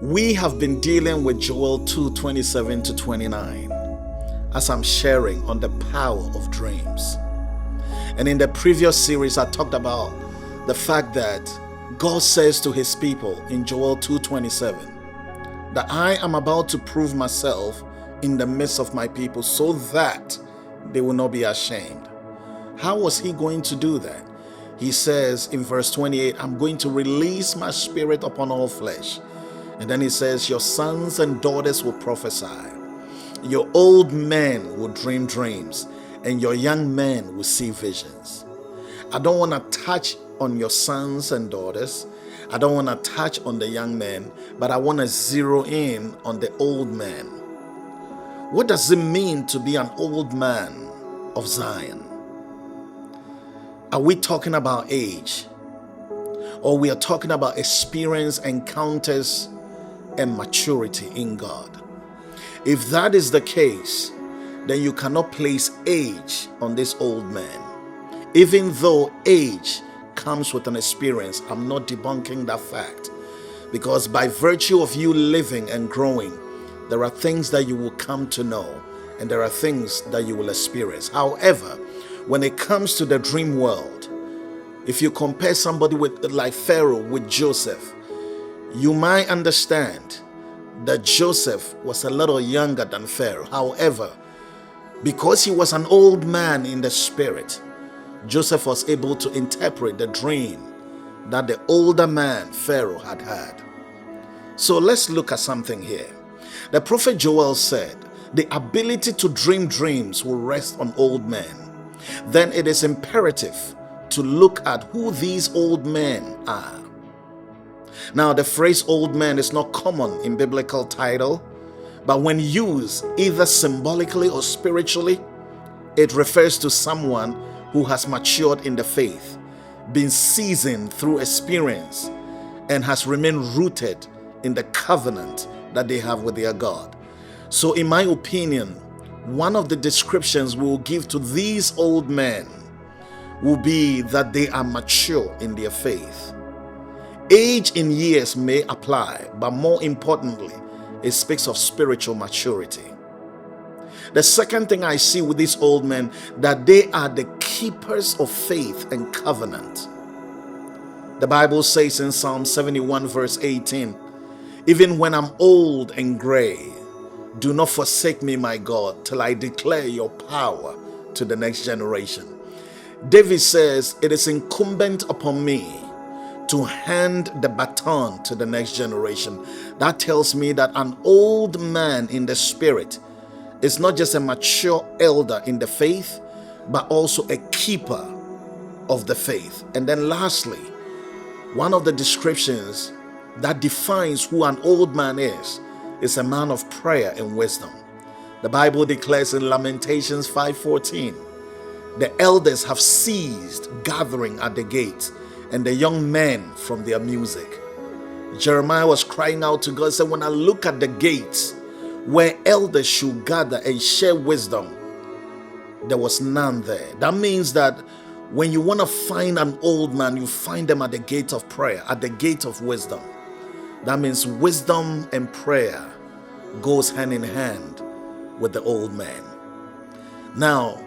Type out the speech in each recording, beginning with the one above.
We have been dealing with Joel 2:27 to 29 as I'm sharing on the power of dreams. And in the previous series, I talked about the fact that God says to his people in Joel 2:27 that I am about to prove myself in the midst of my people so that they will not be ashamed. How was he going to do that? He says in verse 28, I'm going to release my spirit upon all flesh. And then he says, your sons and daughters will prophesy. Your old men will dream dreams, and your young men will see visions. I don't want to touch on your sons and daughters. I don't want to touch on the young men, but I want to zero in on the old men. What does it mean to be an old man of Zion? Are we talking about age? Or we are talking about experience, encounters, and maturity in God? If that is the case, then you cannot place age on this old man. Even though age comes with an experience, I'm not debunking that fact. Because by virtue of you living and growing, there are things that you will come to know, and there are things that you will experience. However, when it comes to the dream world, if you compare somebody like Pharaoh with Joseph, you might understand that Joseph was a little younger than Pharaoh. However, because he was an old man in the spirit, Joseph was able to interpret the dream that the older man, Pharaoh, had had. So let's look at something here. The prophet Joel said, the ability to dream dreams will rest on old men. Then it is imperative to look at who these old men are. Now, the phrase old man is not common in biblical title, but when used either symbolically or spiritually, it refers to someone who has matured in the faith, been seasoned through experience, and has remained rooted in the covenant that they have with their God. So in my opinion, one of the descriptions we will give to these old men will be that they are mature in their faith. Age in years may apply, but more importantly, it speaks of spiritual maturity. The second thing I see with these old men, that they are the keepers of faith and covenant. The Bible says in Psalm 71 verse 18, even when I'm old and gray, do not forsake me, my God, till I declare your power to the next generation. David says, it is incumbent upon me to hand the baton to the next generation. That tells me that an old man in the spirit is not just a mature elder in the faith, but also a keeper of the faith. And then lastly, one of the descriptions that defines who an old man is a man of prayer and wisdom. The Bible declares in Lamentations 5:14, the elders have ceased gathering at the gate, and the young men from their music. Jeremiah was crying out to God, saying, when I look at the gates where elders should gather and share wisdom, there was none there. That means that when you want to find an old man, you find them at the gate of prayer, at the gate of wisdom. That means wisdom and prayer goes hand in hand with the old man. Now,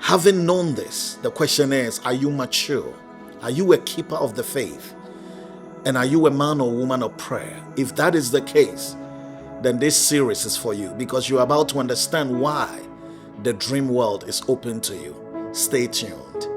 having known this, the question is, are you mature? Are you a keeper of the faith? And are you a man or woman of prayer? If that is the case, then this series is for you, because you're about to understand why the dream world is open to you. Stay tuned.